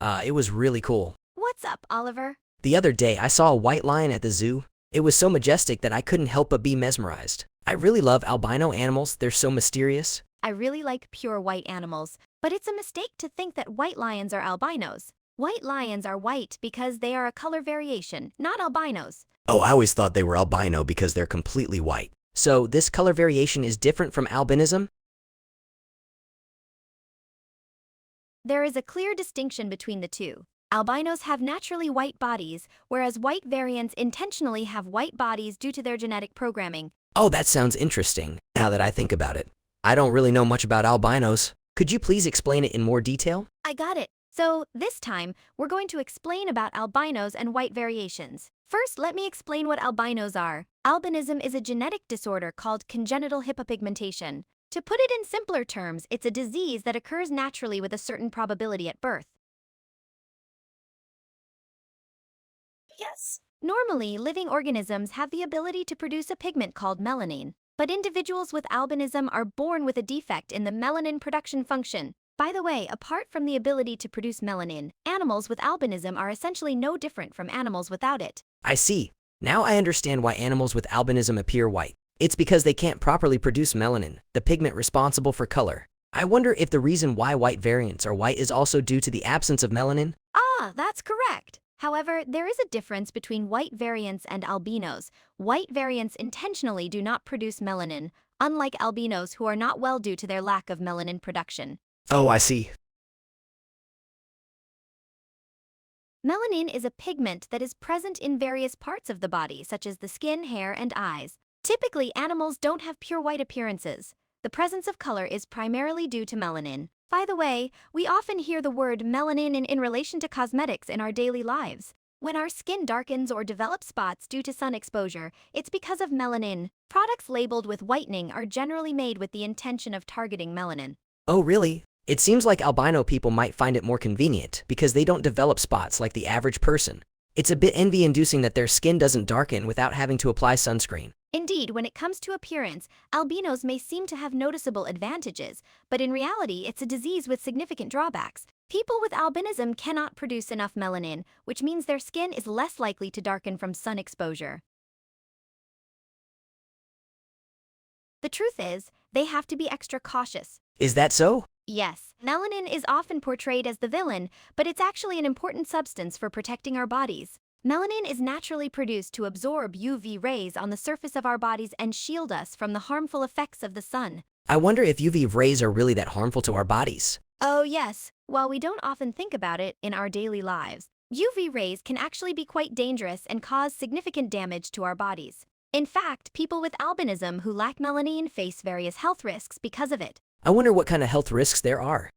It was really cool. What's up, Oliver? The other day, I saw a white lion at the zoo. It was so majestic that I couldn't help but be mesmerized. I really love albino animals, they're so mysterious. I really like pure white animals, but it's a mistake to think that white lions are albinos. White lions are white because they are a color variation, not albinos. Oh, I always thought they were albino because they're completely white. So, this color variation is different from albinism? There is a clear distinction between the two. Albinos have naturally white bodies, whereas white variants intentionally have white bodies due to their genetic programming. Oh, that sounds interesting, now that I think about it. I don't really know much about albinos. Could you please explain it in more detail? I got it. So, this time, we're going to explain about albinos and white variations. First, let me explain what albinos are. Albinism is a genetic disorder called congenital hypopigmentation. To put it in simpler terms, it's a disease that occurs naturally with a certain probability at birth. Yes. Normally, living organisms have the ability to produce a pigment called melanin, but individuals with albinism are born with a defect in the melanin production function. By the way, apart from the ability to produce melanin, animals with albinism are essentially no different from animals without it. I see. Now I understand why animals with albinism appear white. It's because they can't properly produce melanin, the pigment responsible for color. I wonder if the reason why white variants are white is also due to the absence of melanin? Ah, that's correct. However, there is a difference between white variants and albinos. White variants intentionally do not produce melanin, unlike albinos who are not well due to their lack of melanin production. Oh, I see. Melanin is a pigment that is present in various parts of the body, such as the skin, hair, and eyes. Typically, animals don't have pure white appearances. The presence of color is primarily due to melanin. By the way, we often hear the word melanin in relation to cosmetics in our daily lives. When our skin darkens or develops spots due to sun exposure, it's because of melanin. Products labeled with whitening are generally made with the intention of targeting melanin. Oh, really? It seems like albino people might find it more convenient because they don't develop spots like the average person. It's a bit envy-inducing that their skin doesn't darken without having to apply sunscreen. Indeed, when it comes to appearance, albinos may seem to have noticeable advantages, but in reality, it's a disease with significant drawbacks. People with albinism cannot produce enough melanin, which means their skin is less likely to darken from sun exposure. The truth is, they have to be extra cautious. Is that so? Yes, melanin is often portrayed as the villain, but it's actually an important substance for protecting our bodies. Melanin is naturally produced to absorb UV rays on the surface of our bodies and shield us from the harmful effects of the sun. I wonder if UV rays are really that harmful to our bodies. Oh yes, while we don't often think about it in our daily lives, UV rays can actually be quite dangerous and cause significant damage to our bodies. In fact, people with albinism who lack melanin face various health risks because of it. I wonder what kind of health risks there are.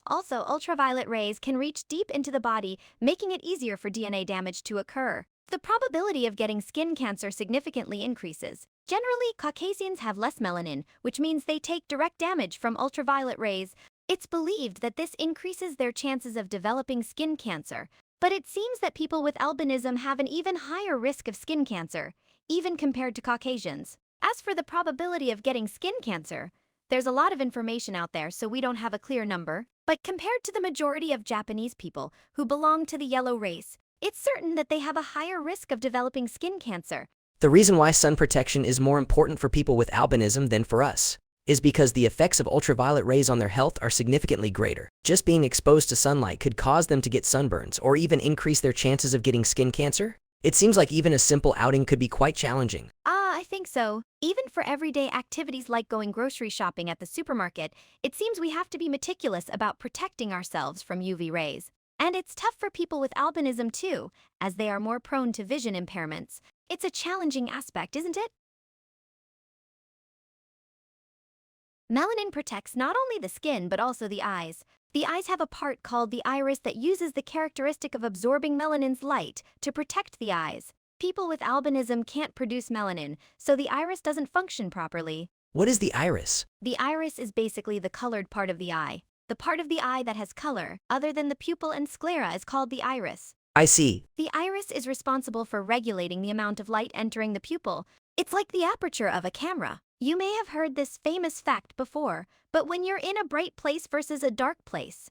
Also, ultraviolet rays can reach deep into the body, making it easier for DNA damage to occur. The probability of getting skin cancer significantly increases. Generally, Caucasians have less melanin, which means they take direct damage from ultraviolet rays. It's believed that this increases their chances of developing skin cancer. But it seems that people with albinism have an even higher risk of skin cancer, even compared to Caucasians. As for the probability of getting skin cancer, there's a lot of information out there, so we don't have a clear number. But compared to the majority of Japanese people who belong to the yellow race, it's certain that they have a higher risk of developing skin cancer. The reason why sun protection is more important for people with albinism than for us is because the effects of ultraviolet rays on their health are significantly greater. Just being exposed to sunlight could cause them to get sunburns or even increase their chances of getting skin cancer. It seems like even a simple outing could be quite challenging. I think so. Even for everyday activities like going grocery shopping at the supermarket, it seems we have to be meticulous about protecting ourselves from UV rays. And it's tough for people with albinism too, as they are more prone to vision impairments. It's a challenging aspect, isn't it? Melanin protects not only the skin but also the eyes. The eyes have a part called the iris that uses the characteristic of absorbing melanin's light to protect the eyes. People with albinism can't produce melanin, so the iris doesn't function properly. What is the iris? The iris is basically the colored part of the eye. The part of the eye that has color, other than the pupil and sclera, is called the iris. I see. The iris is responsible for regulating the amount of light entering the pupil. It's like the aperture of a camera. You may have heard this famous fact before, but when you're in a bright place versus a dark place,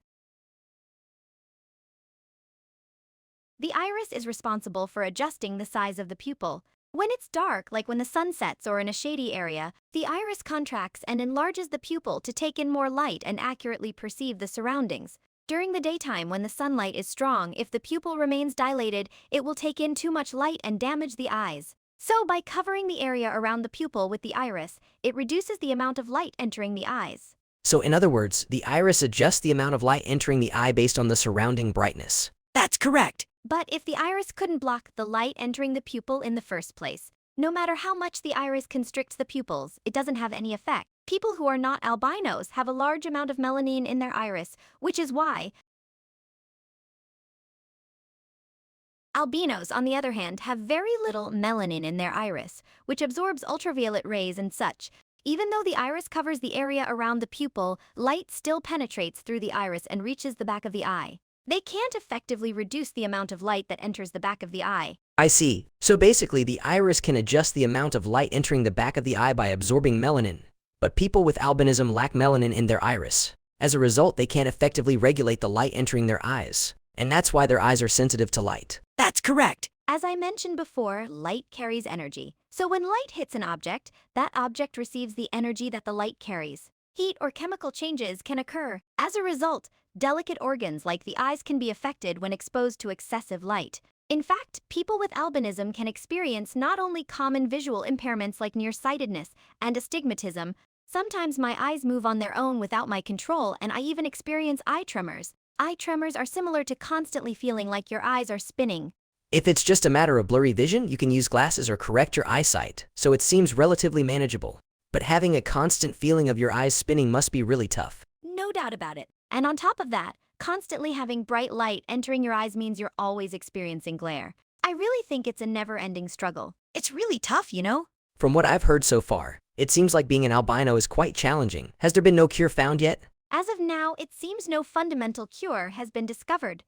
the iris is responsible for adjusting the size of the pupil. When it's dark, like when the sun sets or in a shady area, the iris contracts and enlarges the pupil to take in more light and accurately perceive the surroundings. During the daytime, when the sunlight is strong, if the pupil remains dilated, it will take in too much light and damage the eyes. So by covering the area around the pupil with the iris, it reduces the amount of light entering the eyes. So in other words, the iris adjusts the amount of light entering the eye based on the surrounding brightness. That's correct. But if the iris couldn't block the light entering the pupil in the first place, no matter how much the iris constricts the pupils, it doesn't have any effect. People who are not albinos have a large amount of melanin in their iris, which is why albinos, on the other hand, have very little melanin in their iris, which absorbs ultraviolet rays and such. Even though the iris covers the area around the pupil, light still penetrates through the iris and reaches the back of the eye. They can't effectively reduce the amount of light that enters the back of the eye. I see. So basically, the iris can adjust the amount of light entering the back of the eye by absorbing melanin. But people with albinism lack melanin in their iris. As a result, they can't effectively regulate the light entering their eyes. And that's why their eyes are sensitive to light. That's correct. As I mentioned before, light carries energy. So when light hits an object, that object receives the energy that the light carries. Heat or chemical changes can occur. As a result, delicate organs like the eyes can be affected when exposed to excessive light. In fact, people with albinism can experience not only common visual impairments like nearsightedness and astigmatism. Sometimes my eyes move on their own without my control, and I even experience eye tremors. Eye tremors are similar to constantly feeling like your eyes are spinning. If it's just a matter of blurry vision, you can use glasses or correct your eyesight, so it seems relatively manageable. But having a constant feeling of your eyes spinning must be really tough. No doubt about it. And on top of that, constantly having bright light entering your eyes means you're always experiencing glare. I really think it's a never-ending struggle. It's really tough, you know? From what I've heard so far, it seems like being an albino is quite challenging. Has there been no cure found yet? As of now, it seems no fundamental cure has been discovered.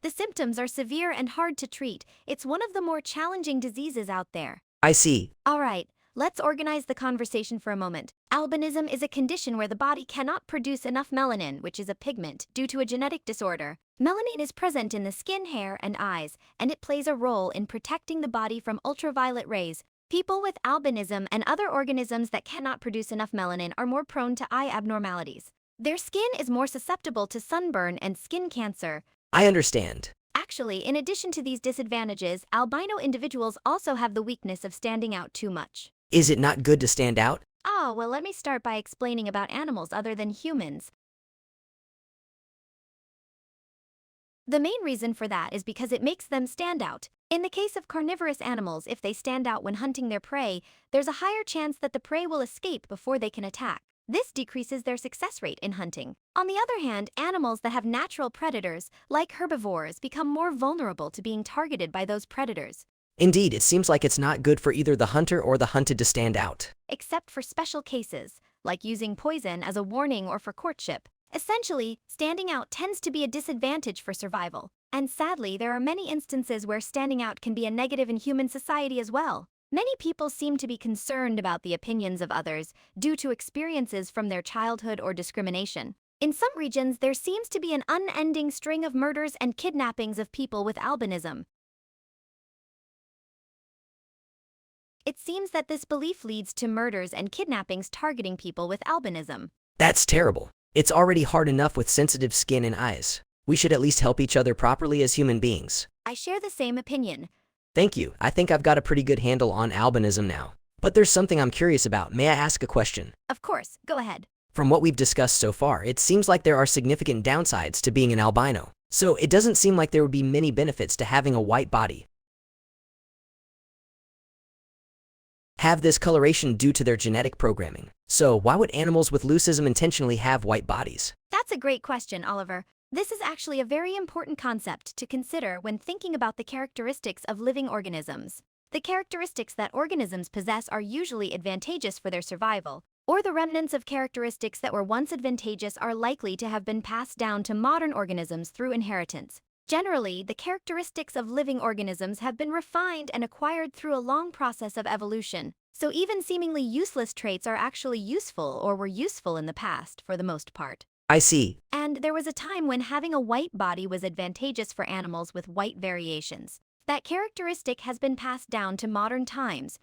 The symptoms are severe and hard to treat. It's one of the more challenging diseases out there. I see. All right, let's organize the conversation for a moment. Albinism is a condition where the body cannot produce enough melanin, which is a pigment, due to a genetic disorder. Melanin is present in the skin, hair, and eyes, and it plays a role in protecting the body from ultraviolet rays. People with albinism and other organisms that cannot produce enough melanin are more prone to eye abnormalities. Their skin is more susceptible to sunburn and skin cancer. I understand. Actually, in addition to these disadvantages, albino individuals also have the weakness of standing out too much. Is it not good to stand out? Oh, well, let me start by explaining about animals other than humans. The main reason for that is because it makes them stand out. In the case of carnivorous animals, if they stand out when hunting their prey, there's a higher chance that the prey will escape before they can attack. This decreases their success rate in hunting. On the other hand, animals that have natural predators, like herbivores, become more vulnerable to being targeted by those predators. Indeed, it seems like it's not good for either the hunter or the hunted to stand out. Except for special cases, like using poison as a warning or for courtship. Essentially, standing out tends to be a disadvantage for survival. And sadly, there are many instances where standing out can be a negative in human society as well. Many people seem to be concerned about the opinions of others due to experiences from their childhood or discrimination. In some regions, there seems to be an unending string of murders and kidnappings of people with albinism. It seems that this belief leads to murders and kidnappings targeting people with albinism. That's terrible. It's already hard enough with sensitive skin and eyes. We should at least help each other properly as human beings. I share the same opinion. Thank you. I think I've got a pretty good handle on albinism now. But there's something I'm curious about. May I ask a question? Of course, go ahead. From what we've discussed so far, it seems like there are significant downsides to being an albino. So it doesn't seem like there would be many benefits to having a white body. Have this coloration due to their genetic programming. So why would animals with leucism intentionally have white bodies? That's a great question, Oliver. This is actually a very important concept to consider when thinking about the characteristics of living organisms. The characteristics that organisms possess are usually advantageous for their survival, or the remnants of characteristics that were once advantageous are likely to have been passed down to modern organisms through inheritance. Generally, the characteristics of living organisms have been refined and acquired through a long process of evolution. So even seemingly useless traits are actually useful or were useful in the past, for the most part. I see. And there was a time when having a white body was advantageous for animals with white variations. That characteristic has been passed down to modern times.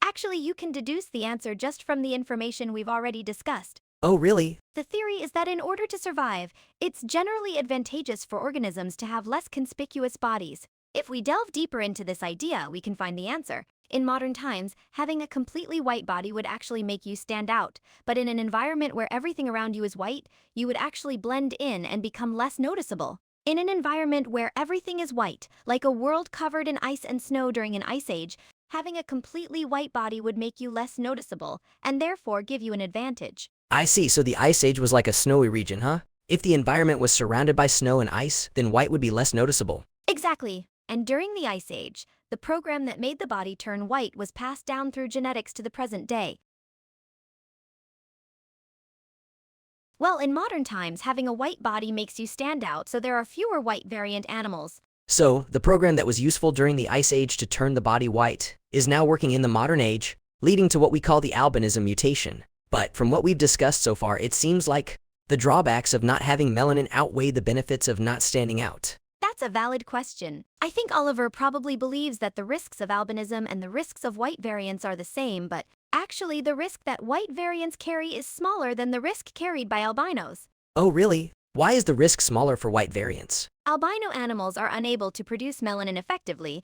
Actually, you can deduce the answer just from the information we've already discussed. Oh, really? The theory is that in order to survive, it's generally advantageous for organisms to have less conspicuous bodies. If we delve deeper into this idea, we can find the answer. In modern times, having a completely white body would actually make you stand out, but in an environment where everything around you is white, you would actually blend in and become less noticeable. In an environment where everything is white, like a world covered in ice and snow during an ice age, having a completely white body would make you less noticeable, and therefore give you an advantage. I see, so the Ice Age was like a snowy region, huh? If the environment was surrounded by snow and ice, then white would be less noticeable. Exactly. And during the Ice Age, the program that made the body turn white was passed down through genetics to the present day. Well, in modern times, having a white body makes you stand out, so there are fewer white variant animals. So, the program that was useful during the Ice Age to turn the body white is now working in the modern age, leading to what we call the albinism mutation. But from what we've discussed so far, it seems like the drawbacks of not having melanin outweigh the benefits of not standing out. That's a valid question. I think Oliver probably believes that the risks of albinism and the risks of white variants are the same, but actually the risk that white variants carry is smaller than the risk carried by albinos. Oh, really? Why is the risk smaller for white variants? Albino animals are unable to produce melanin effectively.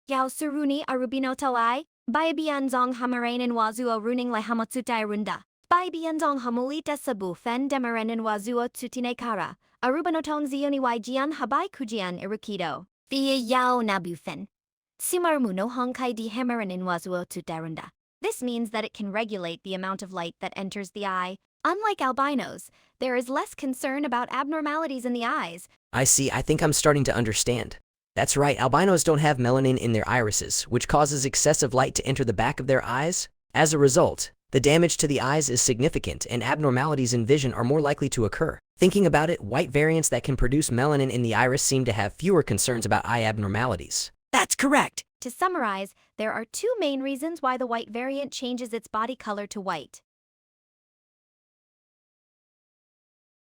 Yao suruni arubino tawai, Baibianzong hamarainin wazuo runing lai hamotsutai runda. Baibianzong hamulita sabu fen demaranin wazuo tsutine kara. Arubanoton zioni jian habai kujian irukido. Via yao nabufen. Sumarumu no honkai di hamaranin wazuo tsutarunda. This means that it can regulate the amount of light that enters the eye. Unlike albinos, there is less concern about abnormalities in the eyes. I see, I think I'm starting to understand. That's right, albinos don't have melanin in their irises, which causes excessive light to enter the back of their eyes. As a result, the damage to the eyes is significant and abnormalities in vision are more likely to occur. Thinking about it, white variants that can produce melanin in the iris seem to have fewer concerns about eye abnormalities. That's correct. To summarize, there are two main reasons why the white variant changes its body color to white.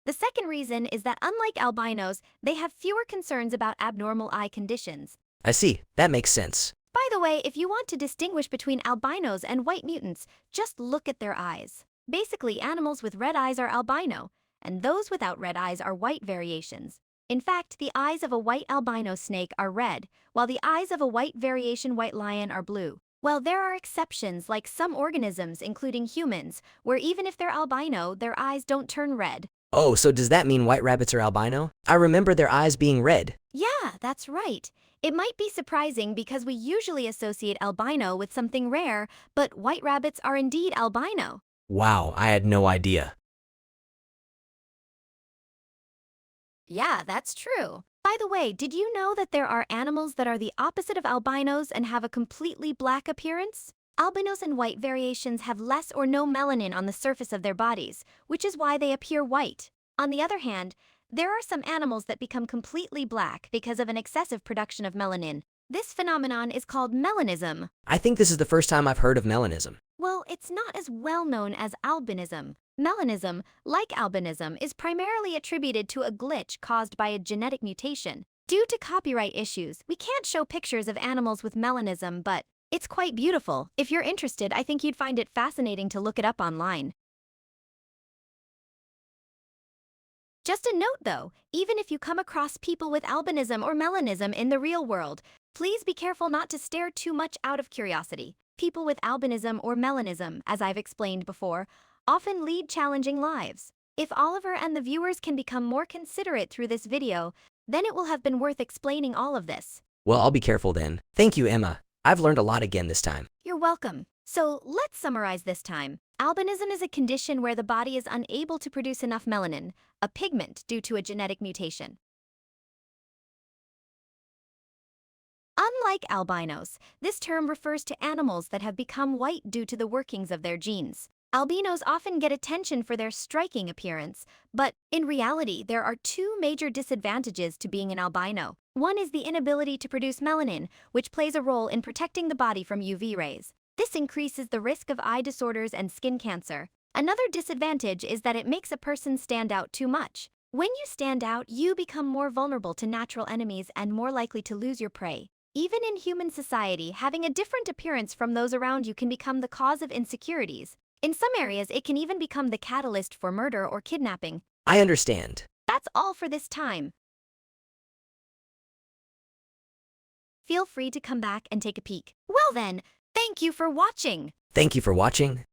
The second reason is that unlike albinos, they have fewer concerns about abnormal eye conditions. I see, that makes sense. By the way, if you want to distinguish between albinos and white mutants, just look at their eyes. Basically, animals with red eyes are albino, and those without red eyes are white variations. In fact, the eyes of a white albino snake are red, while the eyes of a white variation white lion are blue. Well, there are exceptions like some organisms, including humans, where even if they're albino, their eyes don't turn red. Oh, so does that mean white rabbits are albino? I remember their eyes being red. Yeah, that's right. It might be surprising because we usually associate albino with something rare, but white rabbits are indeed albino. Wow, I had no idea. Yeah, that's true. By the way, did you know that there are animals that are the opposite of albinos and have a completely black appearance? Albinos and white variations have less or no melanin on the surface of their bodies, which is why they appear white. On the other hand, there are some animals that become completely black because of an excessive production of melanin. This phenomenon is called melanism. I think this is the first time I've heard of melanism. Well, it's not as well known as albinism. Melanism, like albinism, is primarily attributed to a glitch caused by a genetic mutation. Due to copyright issues, we can't show pictures of animals with melanism, but it's quite beautiful. If you're interested, I think you'd find it fascinating to look it up online. Just a note though, even if you come across people with albinism or melanism in the real world, please be careful not to stare too much out of curiosity. People with albinism or melanism, as I've explained before, often lead challenging lives. If Oliver and the viewers can become more considerate through this video, then it will have been worth explaining all of this. Well, I'll be careful then. Thank you, Emma. I've learned a lot again this time. You're welcome. So let's summarize this time. Albinism is a condition where the body is unable to produce enough melanin, a pigment due to a genetic mutation. Unlike albinos, this term refers to animals that have become white due to the workings of their genes. Albinos often get attention for their striking appearance, but in reality, there are two major disadvantages to being an albino. One is the inability to produce melanin, which plays a role in protecting the body from UV rays. This increases the risk of eye disorders and skin cancer. Another disadvantage is that it makes a person stand out too much. When you stand out, you become more vulnerable to natural enemies and more likely to lose your prey. Even in human society, having a different appearance from those around you can become the cause of insecurities. In some areas, it can even become the catalyst for murder or kidnapping. I understand. That's all for this time. Feel free to come back and take a peek. Well then, thank you for watching. Thank you for watching.